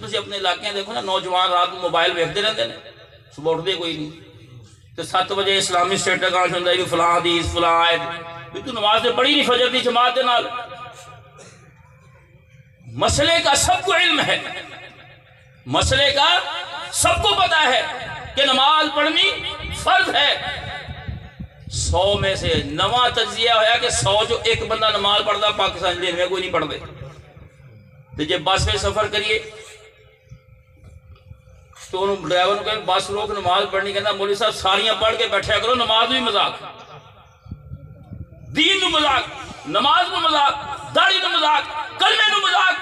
تسی اپنے علاقے دیکھو نا نوجوان رات کو موبائل ویکھتے رہتے ہیں صبح اٹھتے کوئی نہیں تو 7 بجے اسلامی اسٹیٹ کا ہوتا ہے فلاں حدیث فلاں آیت بھی تو نماز سے پڑھی نہیں فجر دی جماعت دے نال مسئلے کا سب کو علم ہے مسئلے کا سب کو پتا ہے کہ نماز پڑھنی فرض ہے 100 میں سے 9 تجزیہ ہویا کہ 100 جو ایک بندہ نماز پڑھتا پاکستان دین میں کوئی نہیں پڑھ دے تو جب بس میں سفر کریے تو انہوں ڈرائیور کو کہیں بس روک نماز پڑھنی کہنا مولوی صاحب ساریاں پڑھ کے بیٹھا کرو نماز بھی مذاق دین نو مذاق نماز نو مذاق داڑھی نو مذاق کلمے نو مذاق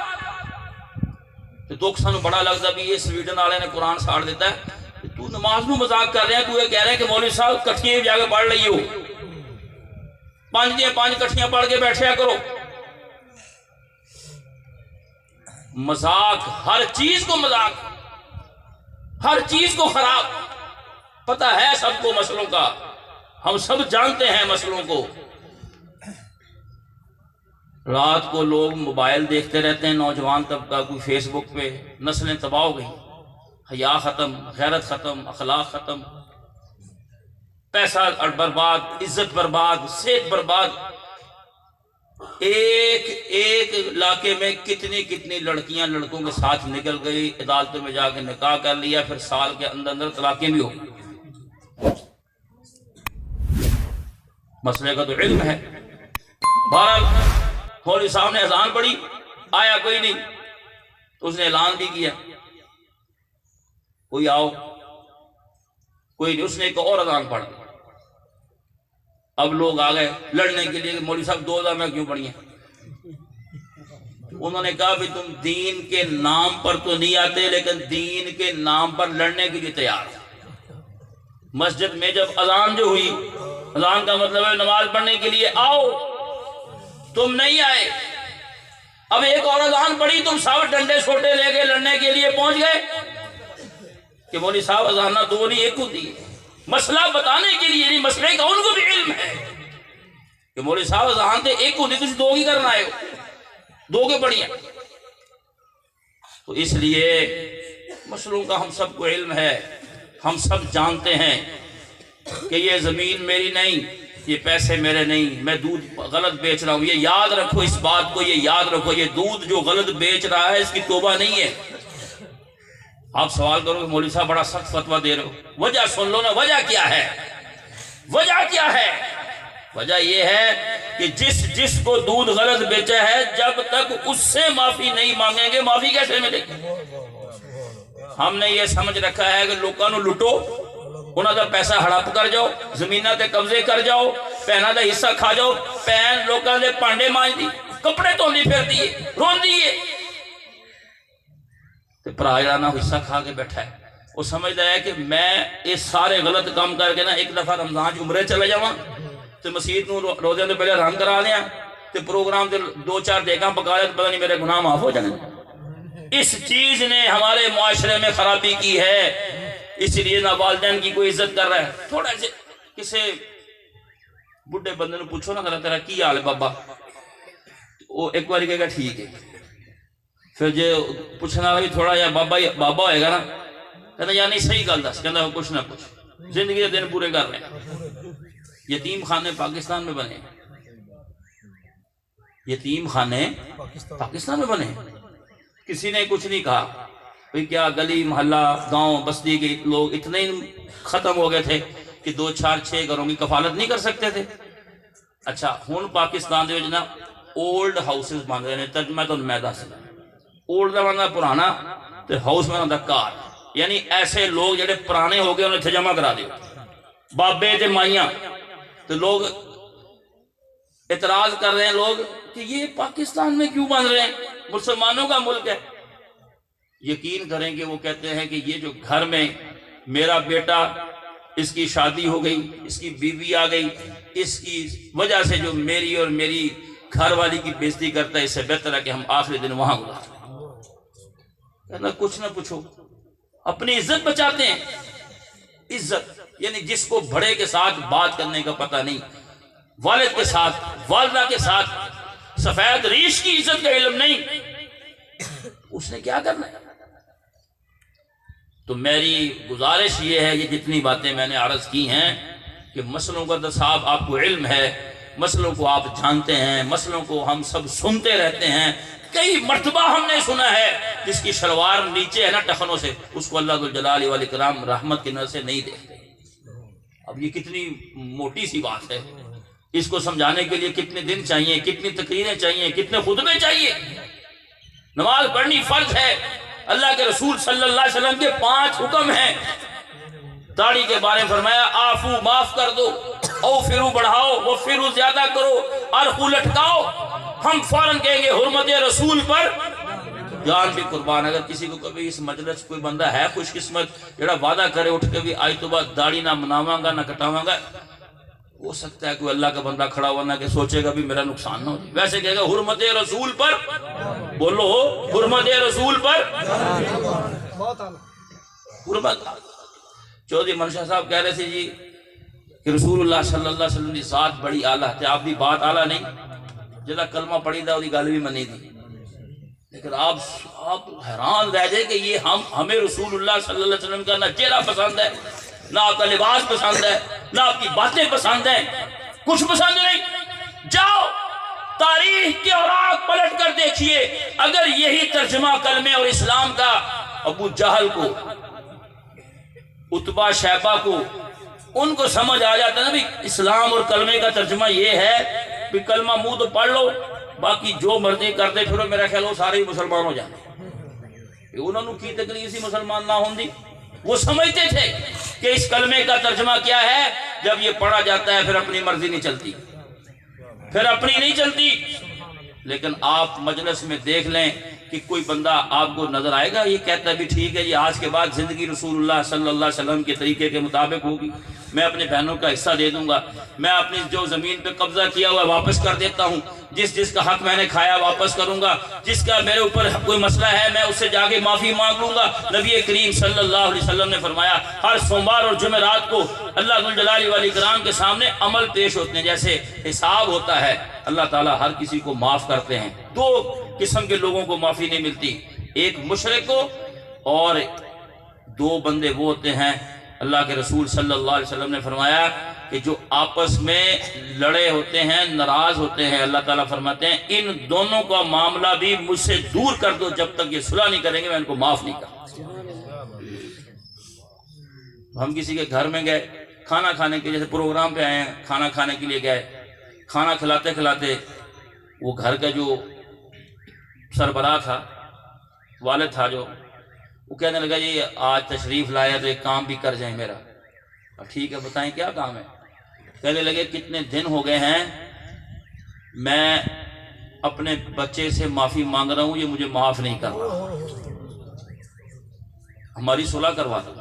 تو دکھ سانو بڑا لگتا بھی یہ سویڈن والے نے قرآن ساڑ دیتا ہے تو نماز نو مذاق کر رہے ہیں تو یہ کہہ رہے ہیں کہ مولوی صاحب کٹھیاں جا کے پڑھ لئیے ہو 5 دیا 5 کٹھیاں پڑھ کے بیٹھے کرو مذاق ہر چیز کو مذاق ہر چیز کو خراب پتہ ہے سب کو مسئلوں کا ہم سب جانتے ہیں مسئلوں کو رات کو لوگ موبائل دیکھتے رہتے ہیں نوجوان طبقہ کوئی فیس بک پہ نسلیں تباہ ہو گئی حیا ختم غیرت ختم اخلاق ختم پیسہ برباد عزت برباد صحت برباد ایک علاقے میں کتنی لڑکیاں لڑکوں کے ساتھ نکل گئی عدالتوں میں جا کے نکاح کر لیا پھر سال کے اندر طلاقیں بھی ہو مسئلے کا تو علم ہے بہرحال مولوی صاحب نے اذان پڑھی آیا کوئی نہیں اس نے اعلان بھی کیا کوئی آؤ کوئی نہیں اس نے ایک اور اذان پڑھ اب لوگ آ گئے لڑنے کے لیے کہ مولوی صاحب 2 اذانیں کیوں پڑھی ہیں انہوں نے کہا بھی تم دین کے نام پر تو نہیں آتے لیکن دین کے نام پر لڑنے کے لیے تیار مسجد میں جب اذان جو ہوئی اذان کا مطلب ہے نماز پڑھنے کے لیے آؤ تم نہیں آئے اب ایک اور اذان پڑھی تم سب ڈنڈے چھوٹے لے کے لڑنے کے لیے پہنچ گئے کہ مولوی صاحب اذان 2 نہیں 1 ہوتی ہے مسئلہ بتانے کے لیے نہیں مسئلے کا ان کو بھی علم ہے کہ مولوی صاحب اذان تے 1 ہوتی تھی 2 کی کرنا آئے ہو 2 کے پڑھی ہیں تو اس لیے مسئلوں کا ہم سب کو علم ہے ہم سب جانتے ہیں کہ یہ زمین میری نہیں یہ پیسے میرے نہیں میں دودھ غلط بیچ رہا ہوں یہ یاد رکھو اس بات کو یہ یاد رکھو یہ دودھ جو غلط بیچ رہا ہے اس کی توبہ نہیں ہے آپ سوال کرو کہ مولوی صاحب بڑا سخت فتویٰ دے رہے ہو وجہ سن لو نا وجہ کیا ہے وجہ یہ ہے کہ جس کو دودھ غلط بیچا ہے جب تک اس سے معافی نہیں مانگیں گے معافی کیسے ملے گی ہم نے یہ سمجھ رکھا ہے کہ لوگوں کو لٹو انہوں کا پیسہ ہڑپ کر جاؤ زمینہ تے قبضے کر جاؤ پہنا دا حصہ کھا جاؤ پہن لوگوں دے پانڈے مانج دی کپڑے دھوندی پھر دیئے رون دیئے تے پراجرانا حصہ کھا کے بیٹھا ہے وہ سمجھتا ہے کہ میں اس سارے غلط کام کر کے نا ایک دفعہ رمضان عمرے چلے جاواں تے مسجد نو روزے تو پہلے رنگ کرا دیا تے پروگرام تے 2-4 دیگاں پکا لے پتہ نہیں میرے گناہ معاف ہو جانے اس چیز نے ہمارے معاشرے میں خرابی کی ہے اس لیے نہ والدین کی کوئی عزت کر رہا ہے تھوڑا سے کسی بڈھے بندے نے پوچھو نا تیرا کی حال ہے بابا وہ ایک بار کہے گا ٹھیک ہے پھر جو پوچھنا بھی تھوڑا یا بابا ہوئے گا نا کہتا یا نہیں صحیح گل دس کہتا کچھ نہ کچھ زندگی کے دن پورے کر رہے ہیں یتیم خانے پاکستان میں بنے یتیم خانے پاکستان میں بنے کسی نے کچھ نہیں کہا بھئی کیا گلی محلہ گاؤں بستی کے لوگ اتنے ختم ہو گئے تھے کہ 2-4-6 گھروں کی کفالت نہیں کر سکتے تھے اچھا ہون پاکستان دے وچ نا اولڈ ہاؤسز بن رہے ہیں ترجمہ تو میں دس اولڈ دا بننا پرانا تے ہاؤس بننا کار یعنی ایسے لوگ جڑے پرانے ہو گئے انہیں اتنے جمع کرا دیو بابے تے مائیاں تو لوگ اعتراض کر رہے ہیں لوگ کہ یہ پاکستان میں کیوں بن رہے ہیں مسلمانوں کا ملک ہے یقین کریں کہ وہ کہتے ہیں کہ یہ جو گھر میں میرا بیٹا اس کی شادی ہو گئی اس کی بیوی آ گئی اس کی وجہ سے جو میری اور میری گھر والی کی بےزتی کرتا ہے اس سے بہتر ہے کہ ہم آخری دن وہاں گزاریں کچھ نہ پوچھو اپنی عزت بچاتے ہیں عزت یعنی جس کو بڑے کے ساتھ بات کرنے کا پتہ نہیں والد کے ساتھ والدہ کے ساتھ سفید ریش کی عزت کا علم نہیں اس نے کیا کرنا ہے تو میری گزارش یہ ہے، یہ جتنی باتیں میں نے عرض کی ہیں کہ مسئلوں کا تو صاحب آپ کو علم ہے، مسئلوں کو آپ جانتے ہیں، مسئلوں کو ہم سب سنتے رہتے ہیں، کئی مرتبہ ہم نے سنا ہے جس کی شلوار نیچے ہے نا ٹخنوں سے، اس کو اللہ ذوالجلال والاکرام رحمت کی نظر سے نہیں دیکھتے۔ اب یہ کتنی موٹی سی بات ہے، اس کو سمجھانے کے لیے کتنے دن چاہیے، کتنی تقریریں چاہیے، کتنے خطبے چاہیے۔ نماز پڑھنی فرض ہے، اللہ کے رسول صلی اللہ علیہ وسلم کے 5 حکم ہیں۔ داڑھی کے بارے میں فرمایا آفو معاف کر دو، او فرو بڑھاؤ، وہ فرو زیادہ کرو، ارخو لٹکاؤ۔ ہم فوراً کہیں گے حرمت رسول پر جان بھی قربان۔ اگر کسی کو کبھی اس مجلس کوئی بندہ ہے خوش قسمت جڑا وعدہ کرے اٹھ کے بھی آج تو بعد داڑھی نہ مناواں گا نہ کٹاواں گا، ہو سکتا ہے کوئی اللہ کا بندہ کھڑا ہوا نہ کہ سوچے گا بھی میرا نقصان نہ ہو جائے، ویسے کہے گا حرمت رسول پر، بولو حرمت رسول پر حرمت۔ چودھری منشا صاحب کہہ رہے تھے جی کہ رسول اللہ صلی اللہ علیہ وسلم کی ذات بڑی اعلیٰ ہے، آپ دی بات اعلیٰ نہیں، جدا کلمہ پڑھی تھا وہی گل بھی منی تھی، لیکن آپ حیران رہ جائے کہ یہ ہمیں رسول اللہ صلی اللہ علیہ وسلم کا نہ چہرہ پسند ہے، نہ آپ کا لباس پسند ہے، نہ آپ کی باتیں پسند ہیں، کچھ پسند نہیں۔ جاؤ تاریخ کے اوراق پلٹ کر دیکھیے، اگر یہی ترجمہ کلمے اور اسلام کا ابو جہل کو، عتبہ شیبہ کو، ان کو سمجھ آ جاتا نا بھی اسلام اور کلمے کا ترجمہ یہ ہے بھی کلمہ منہ تو پڑھ لو، باقی جو مرضی کرتے پھرو، میرا خیال وہ سارے ہی مسلمان ہو جاتے۔ انہوں نے کی تکلیف سی مسلمان نہ ہوندی، وہ سمجھتے تھے کہ اس کلمے کا ترجمہ کیا ہے، جب یہ پڑھا جاتا ہے پھر اپنی مرضی نہیں چلتی، پھر اپنی نہیں چلتی۔ لیکن آپ مجلس میں دیکھ لیں کہ کوئی بندہ آپ کو نظر آئے گا یہ کہتا ہے بھی ٹھیک ہے جی آج کے بعد زندگی رسول اللہ صلی اللہ علیہ وسلم کے طریقے کے مطابق ہوگی، میں اپنے بہنوں کا حصہ دے دوں گا، میں اپنی جو زمین پہ قبضہ کیا ہوا واپس کر دیتا ہوں، جس کا حق میں نے کھایا واپس کروں گا، جس کا میرے اوپر کوئی مسئلہ ہے میں اس سے جا کے معافی مانگ لوں گا۔ نبی کریم صلی اللہ علیہ وسلم نے فرمایا ہر سوموار اور جمعرات کو اللہ ذوالجلال والاکرام کے سامنے عمل پیش ہوتے ہیں، جیسے حساب ہوتا ہے، اللہ تعالیٰ ہر کسی کو معاف کرتے ہیں۔ 2 قسم کے لوگوں کو معافی نہیں ملتی، ایک مشرک کو، اور 2 بندے وہ ہوتے ہیں اللہ کے رسول صلی اللہ علیہ وسلم نے فرمایا کہ جو آپس میں لڑے ہوتے ہیں، ناراض ہوتے ہیں، اللہ تعالیٰ فرماتے ہیں ان دونوں کا معاملہ بھی مجھ سے دور کر دو، جب تک یہ صلح نہیں کریں گے میں ان کو معاف نہیں کروں۔ ہم کسی کے گھر میں گئے کھانا کھانے کے، جیسے پروگرام پہ آئے ہیں کھانا کھانے کے لیے گئے، کھانا کھلاتے کھلاتے وہ گھر کا جو سربراہ تھا، والد تھا جو، وہ کہنے لگا یہ آج تشریف لایا تو ایک کام بھی کر جائیں میرا۔ اب ٹھیک ہے بتائیں کیا کام ہے؟ کہنے لگے کتنے دن ہو گئے ہیں میں اپنے بچے سے معافی مانگ رہا ہوں، یہ مجھے معاف نہیں کر رہا، ہماری صلح کروا دو۔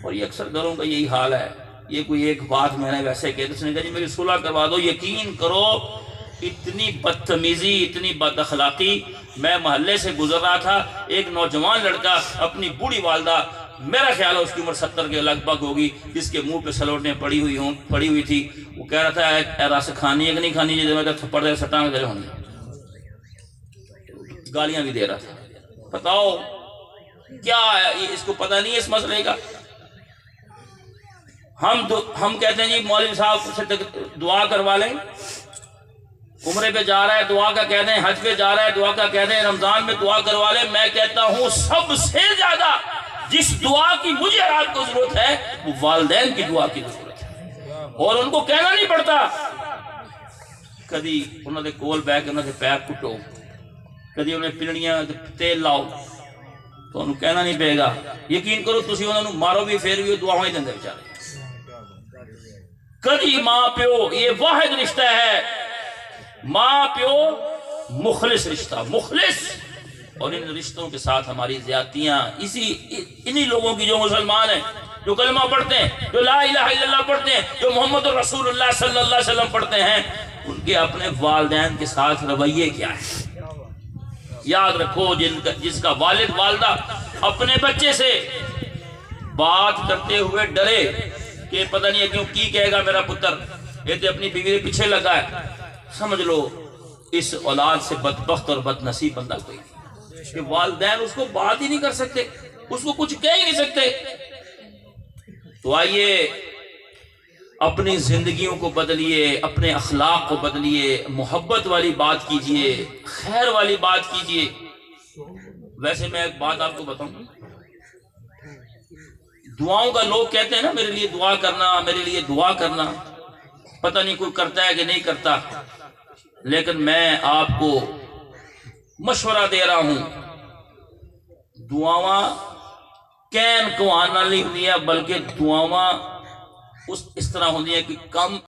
اور یہ اکثر گھروں کا یہی حال ہے، یہ کوئی ایک بات میں نے ویسے کہہ اس نے کہا جی میری صلح کروا دو، یقین کرو اتنی بدتمیزی، اتنی بد اخلاقی۔ میں محلے سے گزر رہا تھا، ایک نوجوان لڑکا اپنی بوڑھی والدہ، میرا خیال ہے اس کی عمر 70 کے لگ بھگ ہوگی، جس کے منہ پہ سلوٹیں پڑی ہوئی تھی، وہ کہہ رہا تھا اے رس کھانی ہے کہ نہیں کھانی، جیسے میں تھپڑ دے سٹاں دے ہوں، گالیاں بھی دے رہا تھا۔ بتاؤ کیا اس کو پتہ نہیں ہے اس مسئلے کا؟ ہم کہتے ہیں جی مولوی صاحب سے دعا کروا لیں، عمرے پہ جا رہا ہے دعا کا کہہ دیں، حج پہ جا رہا ہے دعا کا کہہ دیں، رمضان میں دعا کروا لیں۔ میں کہتا ہوں سب سے زیادہ جس دعا کی مجھے آپ کو ضرورت ہے وہ والدین کی دعا کی ضرورت ہے، اور ان کو کہنا نہیں پڑتا۔ کدی انہوں نے کول بہ کے انہوں نے پیر کٹو، کدی انہیں پلڑیاں تیل لاؤ، تو انہوں کہنا نہیں پے گا۔ یقین کرو تسی انہوں نے مارو بھی پھر بھی دعا ہی دیں بیچارے۔ کدی ماں پیو، یہ واحد رشتہ ہے، ماں پیو مخلص رشتہ، مخلص۔ اور ان رشتوں کے ساتھ ہماری زیادتیاں انہی لوگوں کی جو مسلمان ہیں، جو کلمہ پڑھتے ہیں، جو لا الہ الا اللہ پڑھتے ہیں، جو محمد رسول اللہ صلی اللہ علیہ وسلم پڑھتے ہیں، ان کے اپنے والدین کے ساتھ رویے کیا ہے؟ یاد رکھو جس کا والد والدہ اپنے بچے سے بات کرتے ہوئے ڈرے کہ پتہ نہیں ہے کیوں کی کہے گا میرا پتر، یہ تو اپنی بیوی کے پیچھے لگا ہے، سمجھ لو اس اولاد سے بدبخت اور بد نصیب بندہ کوئی نہیں۔ کہ والدین اس کو بات ہی نہیں کر سکتے، اس کو کچھ کہہ ہی نہیں سکتے۔ تو آئیے اپنی زندگیوں کو بدلیے، اپنے اخلاق کو بدلیے، محبت والی بات کیجئے، خیر والی بات کیجئے۔ ویسے میں ایک بات آپ کو بتاؤں، دعاؤں کا لوگ کہتے ہیں نا میرے لیے دعا کرنا، میرے لیے دعا کرنا، پتہ نہیں کوئی کرتا ہے کہ نہیں کرتا، لیکن میں آپ کو مشورہ دے رہا ہوں، دعاواں کین کو آنا نہیں ہوندی ہے، بلکہ دعاواں اس طرح ہوندی ہے کہ کم